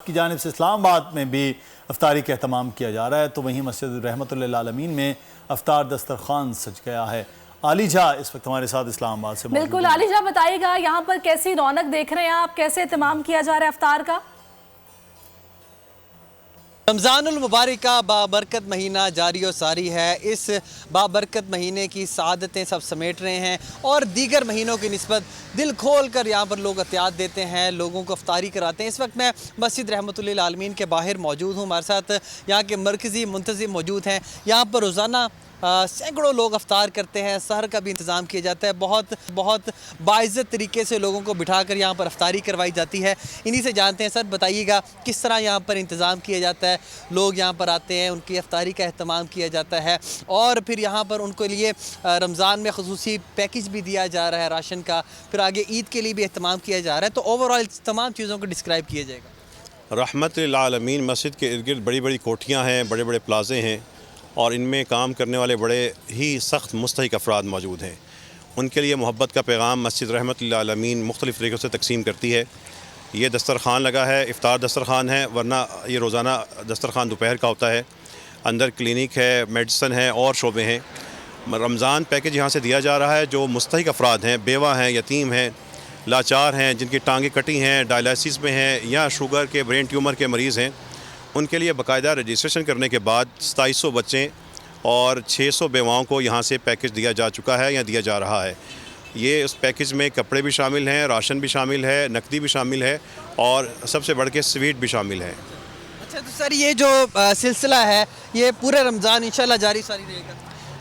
की जानिब से इस्लामाबाद में भी अफ्तारी का एहतमाम किया जा रहा है, तो वहीं मस्जिद रहमतुल लिल आलमीन में अफ्तार दस्तरखान सज गया है। आलिजा इस वक्त हमारे साथ इस्लामाबाद से बिल्कुल आलिजा, बताइएगा यहाँ पर कैसी रौनक देख रहे हैं आप, कैसे एहतमाम किया जा रहा है अफ्तार का? रमज़ानुल मुबारक का बाबरकत महीना जारी और सारी है। इस बाबरकत महीने की सादतें सब समेट रहे हैं और दीगर महीनों की निस्बत दिल खोल कर यहाँ पर लोग एहतियात देते हैं, लोगों को अफ्तारी कराते हैं। इस वक्त मैं मस्जिद रहमतुल लिल आलमीन के बाहर मौजूद हूँ। हमारे साथ यहाँ के मरकज़ी मुंतज़िम मौजूद हैं। यहाँ पर रोज़ाना सैकड़ों लोग अफ्तार करते हैं, सहर का भी इंतज़ाम किया जाता है। बहुत बाइज़्ज़त तरीके से लोगों को बिठाकर यहाँ पर अफ्तारी करवाई जाती है। इन्हीं से जानते हैं। सर बताइएगा किस तरह यहाँ पर इंतज़ाम किया जाता है, लोग यहाँ पर आते हैं, उनकी अफ्तारी का अहतमाम किया जाता है और फिर यहाँ पर उनके लिए रमज़ान में ख़ुसूसी पैकेज भी दिया जा रहा है राशन का, फिर आगे ईद के लिए भी अहतमाम किया जा रहा है। तो ओवरऑल तमाम चीज़ों को डिस्क्राइब किया जाएगा। रहमत लिल आलमीन मस्जिद के इर्द गिर्द बड़ी बड़ी कोठियाँ हैं, बड़े बड़े प्लाजे हैं और इनमें काम करने वाले बड़े ही सख्त मुस्तहिक अफराद मौजूद हैं। उनके लिए मोहब्बत का पैगाम मस्जिद रहमत लिल आलमीन मुख्तलिफ़ तरीक़ों से तकसीम करती है। ये दस्तरखान लगा है, इफ़्तार दस्तरखान है, वरना ये रोज़ाना दस्तरखान दोपहर का होता है। अंदर क्लिनिक है, मेडिसन है और शोबे हैं। रमज़ान पैकेज यहाँ से दिया जा रहा है। जो मुस्तहिक अफराद हैं, बेवा हैं, यतीम हैं, लाचार हैं, जिनकी टांगें कटी हैं, डायलिसिस में हैं या शुगर के ब्रेन ट्यूमर के मरीज़ हैं, उनके लिए बाकायदा रजिस्ट्रेशन करने के बाद 2700 बच्चे और 600 बेवाओं को यहाँ से पैकेज दिया जा चुका है या दिया जा रहा है। ये उस पैकेज में कपड़े भी शामिल हैं, राशन भी शामिल है, नकदी भी शामिल है और सबसे बढ़ के स्वीट भी शामिल है। अच्छा, तो सर ये जो सिलसिला है ये पूरे रमज़ान इंशाल्लाह जारी सारी रहेगा?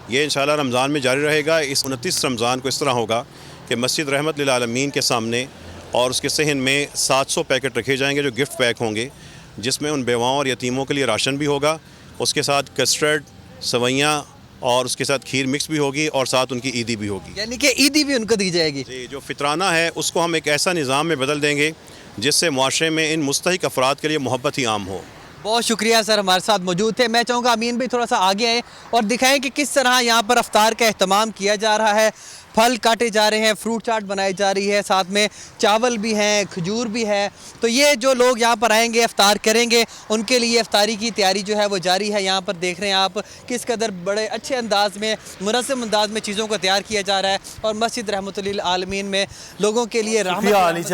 ये इंशाल्लाह रमज़ान में जारी रहेगा। इस 29 रमज़ान को इस तरह होगा कि मस्जिद रहमत लिल आलमीन के सामने और उसके सहन में 700 पैकेट रखे जाएंगे जो गिफ्ट पैक होंगे, जिसमें उन बेवाओं और यतीमों के लिए राशन भी होगा, उसके साथ कस्टर्ड, सवैयाँ और उसके साथ खीर मिक्स भी होगी और साथ उनकी ईदी भी होगी। यानी कि ईदी भी उनको दी जाएगी? जी, जो फितराना है उसको हम एक ऐसा निज़ाम में बदल देंगे जिससे मुआशरे में इन मुस्तहिक अफराद के लिए मोहब्बत ही आम हो। बहुत शुक्रिया सर, हमारे साथ मौजूद थे। मैं चाहूँगा अमीन भी थोड़ा सा आगे आए और दिखाएं कि किस तरह यहाँ पर अफ्तार का अहतमाम किया जा रहा है। फल काटे जा रहे हैं, फ्रूट चाट बनाई जा रही है, साथ में चावल भी हैं, खजूर भी है। तो ये जो लोग यहाँ पर आएंगे अफ्तार करेंगे उनके लिए अफ्तारी की तैयारी जो है वो जारी है। यहाँ पर देख रहे हैं आप किस कदर बड़े अच्छे अंदाज में, मुनज़्ज़म अंदाज में चीज़ों को तैयार किया जा रहा है और मस्जिद रहमतुल लिल आलमीन में लोगों के लिए रहमत